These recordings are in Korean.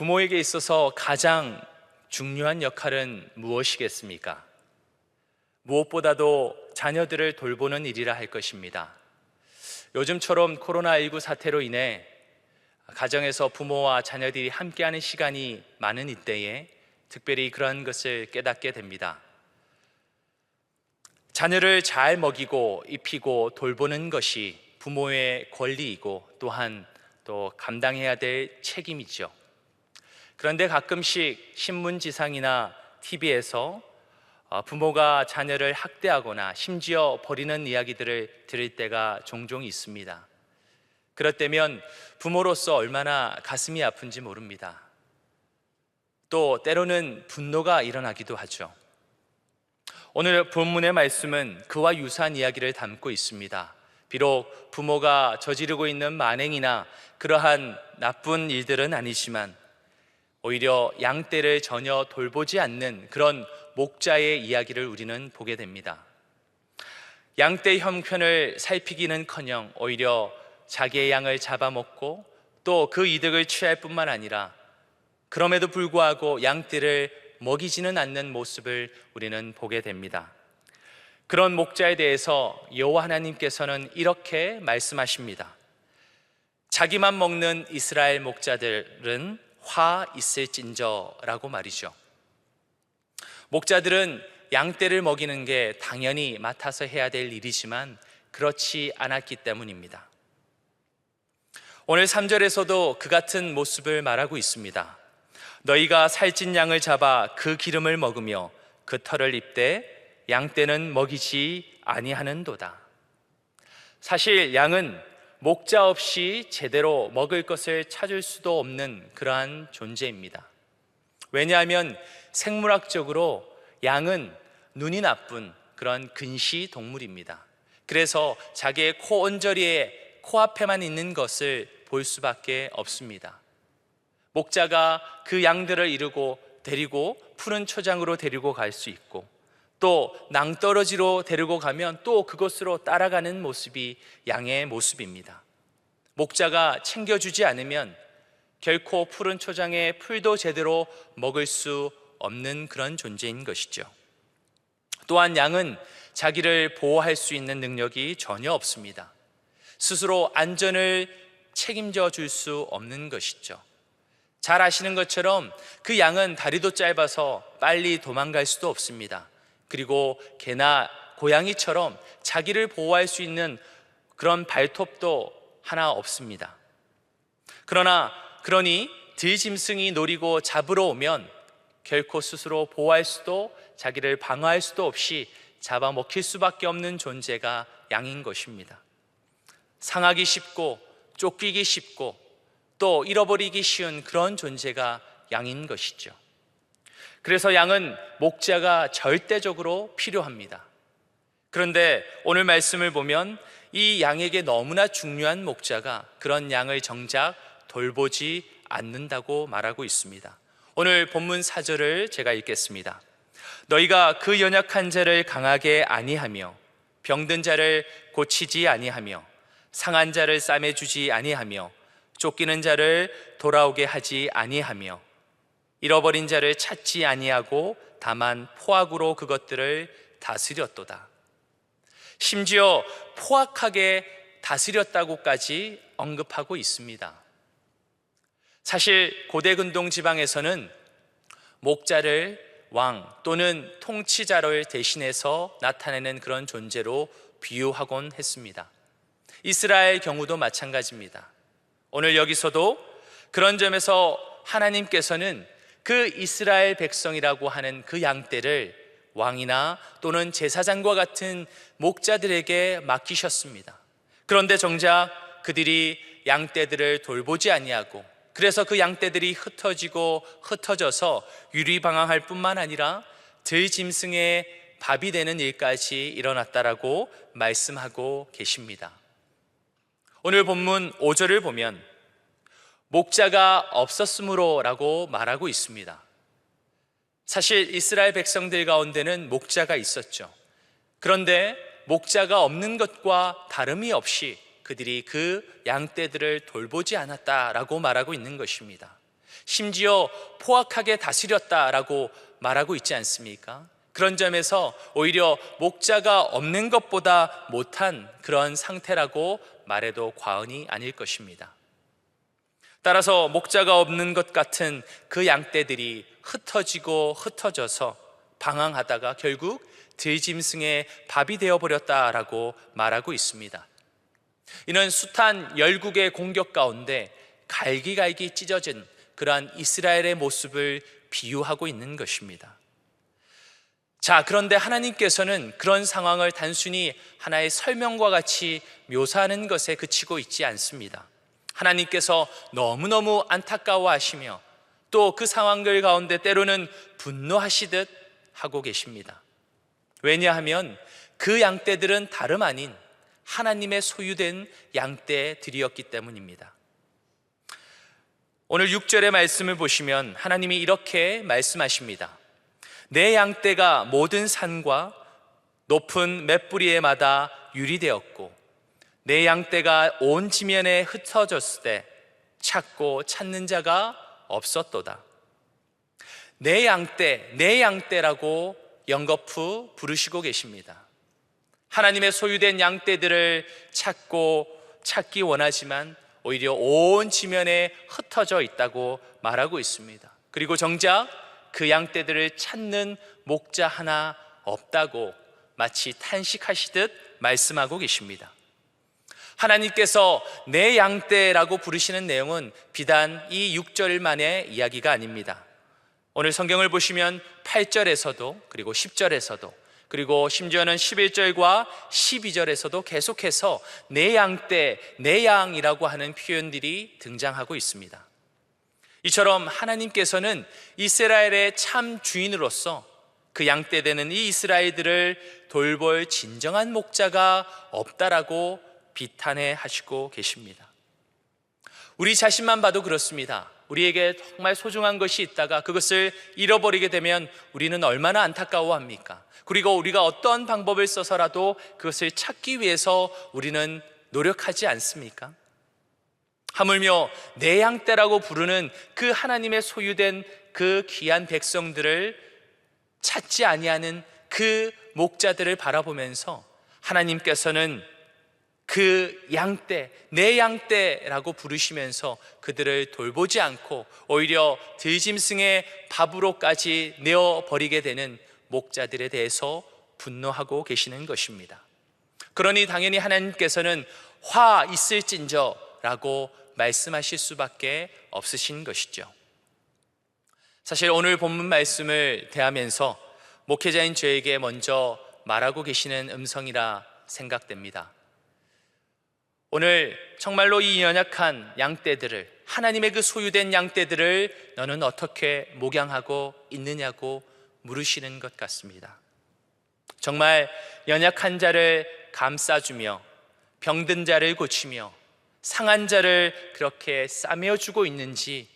부모에게 있어서 가장 중요한 역할은 무엇이겠습니까? 무엇보다도 자녀들을 돌보는 일이라 할 것입니다. 요즘처럼 코로나19 사태로 인해 가정에서 부모와 자녀들이 함께하는 시간이 많은 이때에 특별히 그런 것을 깨닫게 됩니다. 자녀를 잘 먹이고 입히고 돌보는 것이 부모의 권리이고 또한 또 감당해야 될 책임이죠. 그런데 가끔씩 신문지상이나 TV에서 부모가 자녀를 학대하거나 심지어 버리는 이야기들을 들을 때가 종종 있습니다. 그럴 때면 부모로서 얼마나 가슴이 아픈지 모릅니다. 또 때로는 분노가 일어나기도 하죠. 오늘 본문의 말씀은 그와 유사한 이야기를 담고 있습니다. 비록 부모가 저지르고 있는 만행이나 그러한 나쁜 일들은 아니지만 오히려 양떼를 전혀 돌보지 않는 그런 목자의 이야기를 우리는 보게 됩니다. 양떼 형편을 살피기는커녕 오히려 자기의 양을 잡아먹고 또 그 이득을 취할 뿐만 아니라 그럼에도 불구하고 양떼를 먹이지는 않는 모습을 우리는 보게 됩니다. 그런 목자에 대해서 여호와 하나님께서는 이렇게 말씀하십니다. 자기만 먹는 이스라엘 목자들은 화 있을진저라고 말이죠. 목자들은 양떼를 먹이는 게 당연히 맡아서 해야 될 일이지만 그렇지 않았기 때문입니다. 오늘 3절에서도 그 같은 모습을 말하고 있습니다. 너희가 살찐 양을 잡아 그 기름을 먹으며 그 털을 입되 양떼는 먹이지 아니하는도다. 사실 양은 목자 없이 제대로 먹을 것을 찾을 수도 없는 그러한 존재입니다. 왜냐하면 생물학적으로 양은 눈이 나쁜 그런 근시 동물입니다. 그래서 자기의 코 언저리에 코앞에만 있는 것을 볼 수밖에 없습니다. 목자가 그 양들을 데리고 푸른 초장으로 데리고 갈 수 있고 또 낭떠러지로 데리고 가면 또 그곳으로 따라가는 모습이 양의 모습입니다. 목자가 챙겨주지 않으면 결코 푸른 초장에 풀도 제대로 먹을 수 없는 그런 존재인 것이죠. 또한 양은 자기를 보호할 수 있는 능력이 전혀 없습니다. 스스로 안전을 책임져 줄 수 없는 것이죠. 잘 아시는 것처럼 그 양은 다리도 짧아서 빨리 도망갈 수도 없습니다. 그리고 개나 고양이처럼 자기를 보호할 수 있는 그런 발톱도 하나 없습니다. 그러니 들짐승이 노리고 잡으러 오면 결코 스스로 보호할 수도 자기를 방어할 수도 없이 잡아먹힐 수밖에 없는 존재가 양인 것입니다. 상하기 쉽고 쫓기기 쉽고 또 잃어버리기 쉬운 그런 존재가 양인 것이죠. 그래서 양은 목자가 절대적으로 필요합니다. 그런데 오늘 말씀을 보면 이 양에게 너무나 중요한 목자가 그런 양을 정작 돌보지 않는다고 말하고 있습니다. 오늘 본문 4절을 제가 읽겠습니다. 너희가 그 연약한 자를 강하게 아니하며 병든 자를 고치지 아니하며 상한 자를 싸매주지 아니하며 쫓기는 자를 돌아오게 하지 아니하며 잃어버린 자를 찾지 아니하고 다만 포악으로 그것들을 다스렸도다. 심지어 포악하게 다스렸다고까지 언급하고 있습니다. 사실 고대 근동 지방에서는 목자를 왕 또는 통치자를 대신해서 나타내는 그런 존재로 비유하곤 했습니다. 이스라엘 경우도 마찬가지입니다. 오늘 여기서도 그런 점에서 하나님께서는 그 이스라엘 백성이라고 하는 그 양떼를 왕이나 또는 제사장과 같은 목자들에게 맡기셨습니다. 그런데 정작 그들이 양떼들을 돌보지 아니하고 그래서 그 양떼들이 흩어져서 유리방황할 뿐만 아니라 들짐승의 밥이 되는 일까지 일어났다라고 말씀하고 계십니다. 오늘 본문 5절을 보면 목자가 없었으므로 라고 말하고 있습니다. 사실 이스라엘 백성들 가운데는 목자가 있었죠. 그런데 목자가 없는 것과 다름이 없이 그들이 그 양떼들을 돌보지 않았다라고 말하고 있는 것입니다. 심지어 포악하게 다스렸다라고 말하고 있지 않습니까? 그런 점에서 오히려 목자가 없는 것보다 못한 그런 상태라고 말해도 과언이 아닐 것입니다. 따라서 목자가 없는 것 같은 그 양떼들이 흩어지고 흩어져서 방황하다가 결국 들짐승의 밥이 되어버렸다라고 말하고 있습니다. 이는 숱한 열국의 공격 가운데 갈기갈기 찢어진 그러한 이스라엘의 모습을 비유하고 있는 것입니다. 자, 그런데 하나님께서는 그런 상황을 단순히 하나의 설명과 같이 묘사하는 것에 그치고 있지 않습니다. 하나님께서 너무너무 안타까워하시며 또 그 상황들 가운데 때로는 분노하시듯 하고 계십니다. 왜냐하면 그 양떼들은 다름 아닌 하나님의 소유된 양떼들이었기 때문입니다. 오늘 6절의 말씀을 보시면 하나님이 이렇게 말씀하십니다. 내 양떼가 모든 산과 높은 맷뿌리에 마다 유리되었고 내 양떼가 온 지면에 흩어졌을 때 찾고 찾는 자가 없었도다. 내 양떼라고 연거푸 부르시고 계십니다. 하나님의 소유된 양떼들을 찾기 원하지만 오히려 온 지면에 흩어져 있다고 말하고 있습니다. 그리고 정작 그 양떼들을 찾는 목자 하나 없다고 마치 탄식하시듯 말씀하고 계십니다. 하나님께서 내 양떼라고 부르시는 내용은 비단 이 6절만의 이야기가 아닙니다. 오늘 성경을 보시면 8절에서도 그리고 10절에서도 그리고 심지어는 11절과 12절에서도 계속해서 내 양떼, 내 양이라고 하는 표현들이 등장하고 있습니다. 이처럼 하나님께서는 이스라엘의 참 주인으로서 그 양떼 되는 이 이스라엘들을 돌볼 진정한 목자가 없다라고 비탄해 하시고 계십니다. 우리 자신만 봐도 그렇습니다. 우리에게 정말 소중한 것이 있다가 그것을 잃어버리게 되면 우리는 얼마나 안타까워합니까? 그리고 우리가 어떤 방법을 써서라도 그것을 찾기 위해서 우리는 노력하지 않습니까? 하물며 내 양떼라고 부르는 그 하나님의 소유된 그 귀한 백성들을 찾지 아니하는 그 목자들을 바라보면서 하나님께서는 그 양떼, 내 양떼라고 부르시면서 그들을 돌보지 않고 오히려 들짐승의 밥으로까지 내어버리게 되는 목자들에 대해서 분노하고 계시는 것입니다. 그러니 당연히 하나님께서는 화 있을진저 라고 말씀하실 수밖에 없으신 것이죠. 사실 오늘 본문 말씀을 대하면서 목회자인 저에게 먼저 말하고 계시는 음성이라 생각됩니다. 오늘 정말로 이 연약한 양떼들을, 하나님의 그 소유된 양떼들을 너는 어떻게 목양하고 있느냐고 물으시는 것 같습니다. 정말 연약한 자를 감싸주며 병든 자를 고치며 상한 자를 그렇게 싸매어주고 있는지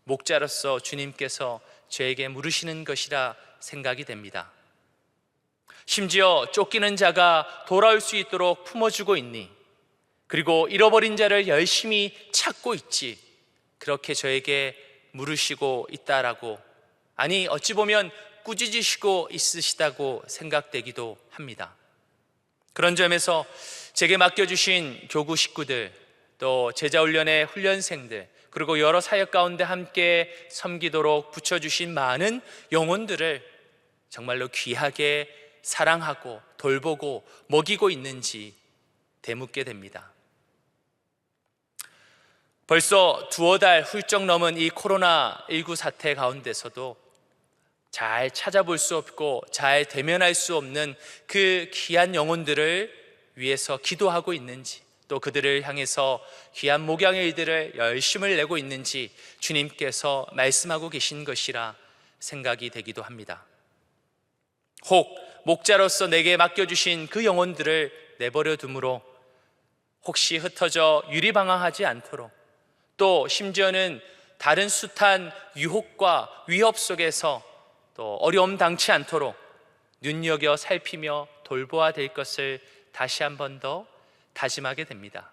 목자로서 주님께서 저에게 물으시는 것이라 생각이 됩니다. 심지어 쫓기는 자가 돌아올 수 있도록 품어주고 있니? 그리고 잃어버린 자를 열심히 찾고 있지? 그렇게 저에게 물으시고 있다라고, 아니 어찌 보면 꾸짖으시고 있으시다고 생각되기도 합니다. 그런 점에서 제게 맡겨주신 교구 식구들, 또 제자훈련의 훈련생들, 그리고 여러 사역 가운데 함께 섬기도록 붙여주신 많은 영혼들을 정말로 귀하게 사랑하고 돌보고 먹이고 있는지 되묻게 됩니다. 벌써 두어 달 훌쩍 넘은 이 코로나19 사태 가운데서도 잘 찾아볼 수 없고 잘 대면할 수 없는 그 귀한 영혼들을 위해서 기도하고 있는지, 또 그들을 향해서 귀한 목양의 일들을 열심을 내고 있는지 주님께서 말씀하고 계신 것이라 생각이 되기도 합니다. 혹 목자로서 내게 맡겨주신 그 영혼들을 내버려 두므로 혹시 흩어져 유리방황하지 않도록, 또 심지어는 다른 숱한 유혹과 위협 속에서 또 어려움 당치 않도록 눈여겨 살피며 돌보아야 될 것을 다시 한 번 더 다짐하게 됩니다.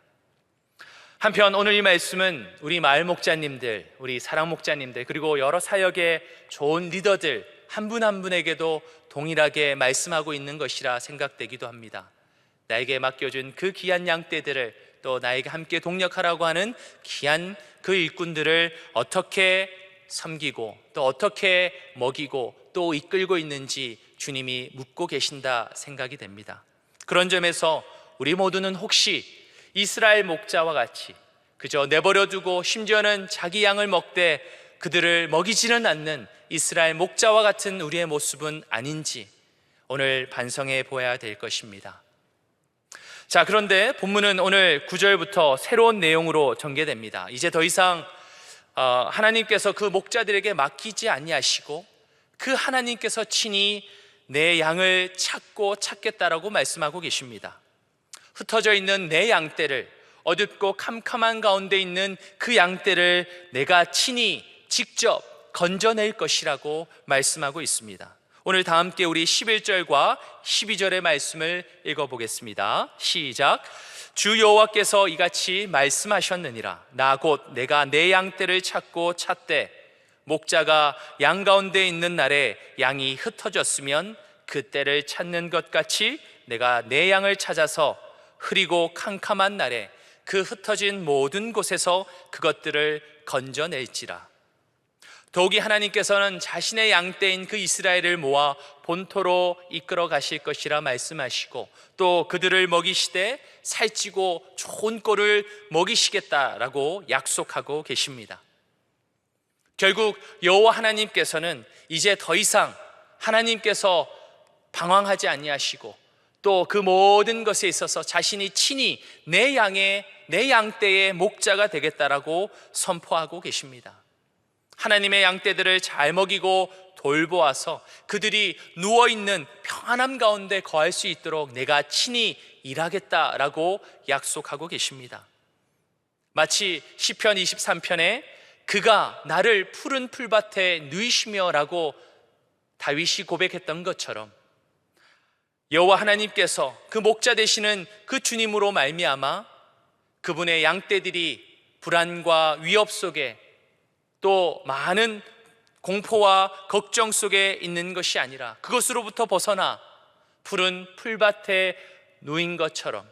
한편 오늘 이 말씀은 우리 마을 목자님들, 우리 사랑 목자님들, 그리고 여러 사역의 좋은 리더들 한 분 한 분에게도 동일하게 말씀하고 있는 것이라 생각되기도 합니다. 나에게 맡겨준 그 귀한 양떼들을, 또 나에게 함께 동력하라고 하는 귀한 그 일꾼들을 어떻게 섬기고 또 어떻게 먹이고 또 이끌고 있는지 주님이 묻고 계신다 생각이 됩니다. 그런 점에서 우리 모두는 혹시 이스라엘 목자와 같이 그저 내버려두고 심지어는 자기 양을 먹되 그들을 먹이지는 않는 이스라엘 목자와 같은 우리의 모습은 아닌지 오늘 반성해 보아야 될 것입니다. 자, 그런데 본문은 오늘 9절부터 새로운 내용으로 전개됩니다. 이제 더 이상 하나님께서 그 목자들에게 맡기지 아니하시고 그 하나님께서 친히 내 양을 찾겠다라고 말씀하고 계십니다. 흩어져 있는 내 양떼를, 어둡고 캄캄한 가운데 있는 그 양떼를 내가 친히 직접 건져낼 것이라고 말씀하고 있습니다. 오늘 다 함께 우리 11절과 12절의 말씀을 읽어보겠습니다. 시작. 주 여호와께서 이같이 말씀하셨느니라. 나 곧 내가 내 양떼를 찾고 찾되 목자가 양 가운데 있는 날에 양이 흩어졌으면 그 때를 찾는 것 같이 내가 내 양을 찾아서 흐리고 캄캄한 날에 그 흩어진 모든 곳에서 그것들을 건져낼지라. 더욱이 하나님께서는 자신의 양떼인 그 이스라엘을 모아 본토로 이끌어 가실 것이라 말씀하시고 또 그들을 먹이시되 살찌고 좋은 꼴을 먹이시겠다라고 약속하고 계십니다. 결국 여호와 하나님께서는 이제 더 이상 하나님께서 방황하지 아니하시고 또 그 모든 것에 있어서 자신이 친히 내 양떼의 목자가 되겠다라고 선포하고 계십니다. 하나님의 양떼들을 잘 먹이고 돌보아서 그들이 누워있는 평안함 가운데 거할 수 있도록 내가 친히 일하겠다라고 약속하고 계십니다. 마치 시편 23편에 그가 나를 푸른 풀밭에 누이시며 라고 다윗이 고백했던 것처럼 여호와 하나님께서 그 목자 되시는 그 주님으로 말미암아 그분의 양떼들이 불안과 위협 속에 또 많은 공포와 걱정 속에 있는 것이 아니라 그것으로부터 벗어나 푸른 풀밭에 누인 것처럼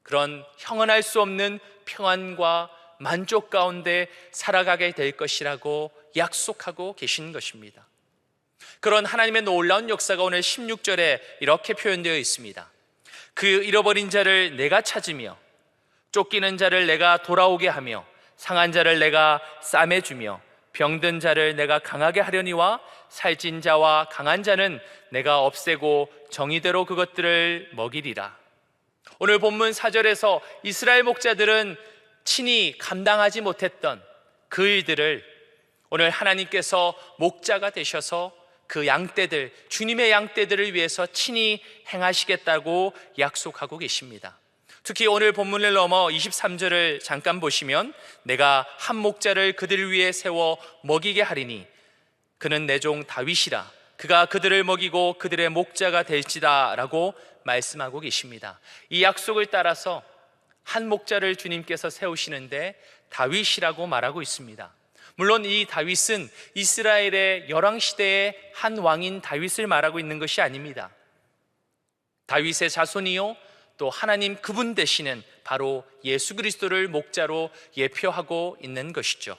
그런 형언할 수 없는 평안과 만족 가운데 살아가게 될 것이라고 약속하고 계신 것입니다. 그런 하나님의 놀라운 역사가 오늘 16절에 이렇게 표현되어 있습니다. 그 잃어버린 자를 내가 찾으며 쫓기는 자를 내가 돌아오게 하며 상한 자를 내가 싸매주며 병든 자를 내가 강하게 하려니와 살찐 자와 강한 자는 내가 없애고 정의대로 그것들을 먹이리라. 오늘 본문 4절에서 이스라엘 목자들은 친히 감당하지 못했던 그 일들을 오늘 하나님께서 목자가 되셔서 그 양떼들, 주님의 양떼들을 위해서 친히 행하시겠다고 약속하고 계십니다. 특히 오늘 본문을 넘어 23절을 잠깐 보시면 내가 한 목자를 그들을 위해 세워 먹이게 하리니 그는 내 종 다윗이라 그가 그들을 먹이고 그들의 목자가 될지다 라고 말씀하고 계십니다. 이 약속을 따라서 한 목자를 주님께서 세우시는데 다윗이라고 말하고 있습니다. 물론 이 다윗은 이스라엘의 열왕시대의 한 왕인 다윗을 말하고 있는 것이 아닙니다. 다윗의 자손이요 또 하나님 그분 되시는 바로 예수 그리스도를 목자로 예표하고 있는 것이죠.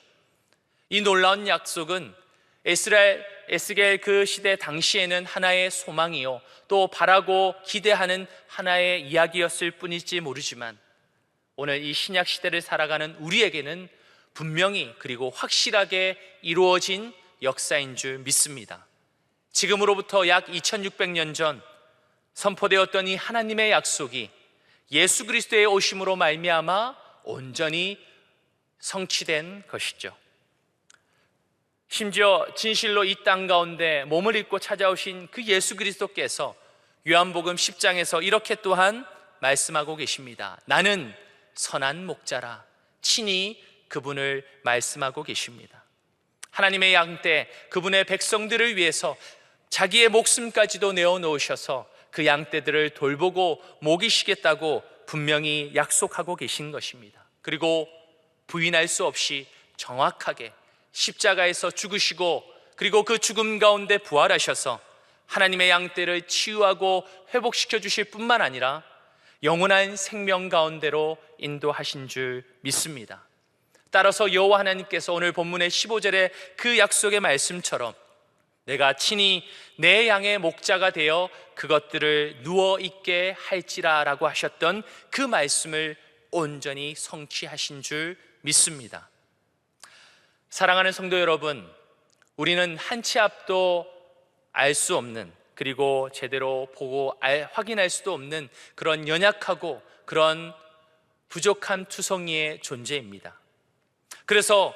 이 놀라운 약속은 에스겔 그 시대 당시에는 하나의 소망이요 또 바라고 기대하는 하나의 이야기였을 뿐일지 모르지만 오늘 이 신약 시대를 살아가는 우리에게는 분명히 그리고 확실하게 이루어진 역사인 줄 믿습니다. 지금으로부터 약 2600년 전 선포되었던 이 하나님의 약속이 예수 그리스도의 오심으로 말미암아 온전히 성취된 것이죠. 심지어 진실로 이 땅 가운데 몸을 입고 찾아오신 그 예수 그리스도께서 요한복음 10장에서 이렇게 또한 말씀하고 계십니다. 나는 선한 목자라. 친히 그분을 말씀하고 계십니다. 하나님의 양떼, 그분의 백성들을 위해서 자기의 목숨까지도 내어놓으셔서 그 양떼들을 돌보고 먹이시겠다고 분명히 약속하고 계신 것입니다. 그리고 부인할 수 없이 정확하게 십자가에서 죽으시고 그리고 그 죽음 가운데 부활하셔서 하나님의 양떼를 치유하고 회복시켜 주실 뿐만 아니라 영원한 생명 가운데로 인도하신 줄 믿습니다. 따라서 여호와 하나님께서 오늘 본문의 15절의 그 약속의 말씀처럼 내가 친히 내 양의 목자가 되어 그것들을 누워 있게 할지라 라고 하셨던 그 말씀을 온전히 성취하신 줄 믿습니다. 사랑하는 성도 여러분, 우리는 한 치 앞도 알 수 없는, 그리고 제대로 보고 확인할 수도 없는 그런 연약하고 그런 부족한 투성이의 존재입니다. 그래서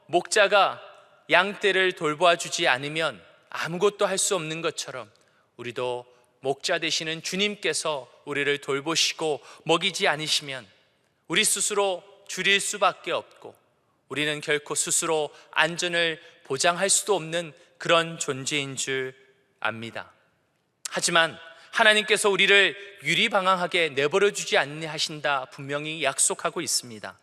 목자가 양떼를 돌보아 주지 않으면 아무것도 할 수 없는 것처럼 우리도 목자 되시는 주님께서 우리를 돌보시고 먹이지 않으시면 우리 스스로 줄일 수밖에 없고 우리는 결코 스스로 안전을 보장할 수도 없는 그런 존재인 줄 압니다. 하지만 하나님께서 우리를 유리방황하게 내버려 주지 아니하신다 분명히 약속하고 있습니다.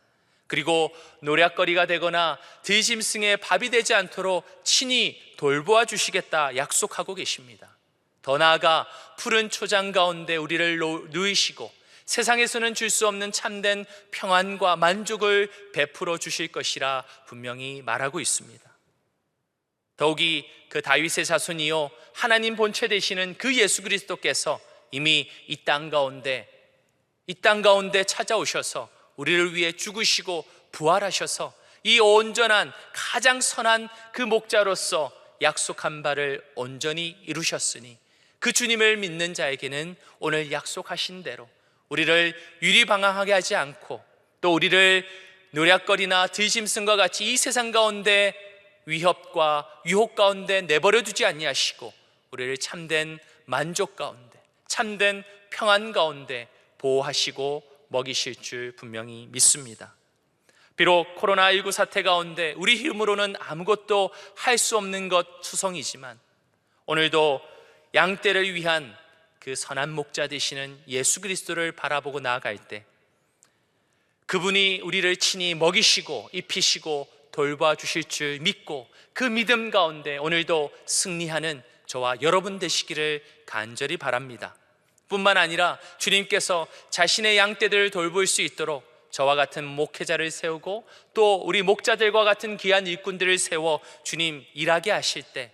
그리고 노략거리가 되거나 들짐승의 밥이 되지 않도록 친히 돌보아 주시겠다 약속하고 계십니다. 더 나아가 푸른 초장 가운데 우리를 누이시고 세상에서는 줄 수 없는 참된 평안과 만족을 베풀어 주실 것이라 분명히 말하고 있습니다. 더욱이 그 다윗의 자손이요 하나님 본체 되시는 그 예수 그리스도께서 이미 이 땅 가운데 찾아오셔서 우리를 위해 죽으시고 부활하셔서 이 온전한 가장 선한 그 목자로서 약속한 바를 온전히 이루셨으니 그 주님을 믿는 자에게는 오늘 약속하신 대로 우리를 유리방황하게 하지 않고 또 우리를 노략거리나 들짐승과 같이 이 세상 가운데 위협과 유혹 가운데 내버려 두지 아니하시고 우리를 참된 만족 가운데 참된 평안 가운데 보호하시고 먹이실 줄 분명히 믿습니다. 비록 코로나19 사태 가운데 우리 힘으로는 아무것도 할 수 없는 것 투성이지만 오늘도 양떼를 위한 그 선한 목자 되시는 예수 그리스도를 바라보고 나아갈 때 그분이 우리를 친히 먹이시고 입히시고 돌봐 주실 줄 믿고 그 믿음 가운데 오늘도 승리하는 저와 여러분 되시기를 간절히 바랍니다. 뿐만 아니라 주님께서 자신의 양떼들을 돌볼 수 있도록 저와 같은 목회자를 세우고 또 우리 목자들과 같은 귀한 일꾼들을 세워 주님 일하게 하실 때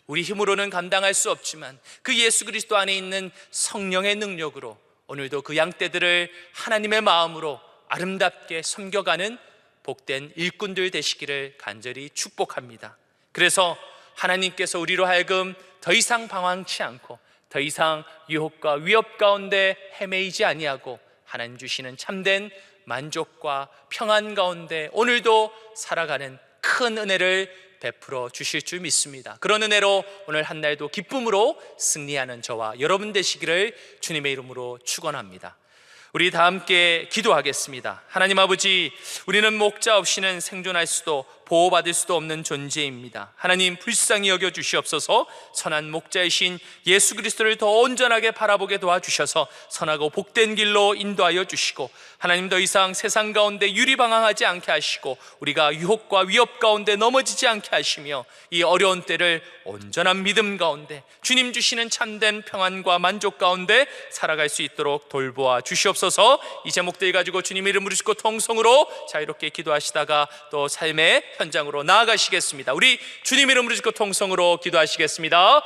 우리 힘으로는 감당할 수 없지만 그 예수 그리스도 안에 있는 성령의 능력으로 오늘도 그 양떼들을 하나님의 마음으로 아름답게 섬겨가는 복된 일꾼들 되시기를 간절히 축복합니다. 그래서 하나님께서 우리로 하여금 더 이상 방황치 않고 더 이상 유혹과 위협 가운데 헤매이지 아니하고 하나님 주시는 참된 만족과 평안 가운데 오늘도 살아가는 큰 은혜를 베풀어 주실 줄 믿습니다. 그런 은혜로 오늘 한 날도 기쁨으로 승리하는 저와 여러분 되시기를 주님의 이름으로 축원합니다. 우리 다 함께 기도하겠습니다. 하나님 아버지, 우리는 목자 없이는 생존할 수도 보호받을 수도 없는 존재입니다. 하나님 불쌍히 여겨 주시옵소서. 선한 목자이신 예수 그리스도를 더 온전하게 바라보게 도와주셔서 선하고 복된 길로 인도하여 주시고 하나님 더 이상 세상 가운데 유리방황하지 않게 하시고 우리가 유혹과 위협 가운데 넘어지지 않게 하시며 이 어려운 때를 온전한 믿음 가운데 주님 주시는 참된 평안과 만족 가운데 살아갈 수 있도록 돌보아 주시옵소서. 이 제목들 가지고 주님 이름을 부르시고 통성으로 자유롭게 기도하시다가 또 삶의 현장으로 나아가시겠습니다. 우리 주님 이름으로 짓고 통성으로 기도하시겠습니다.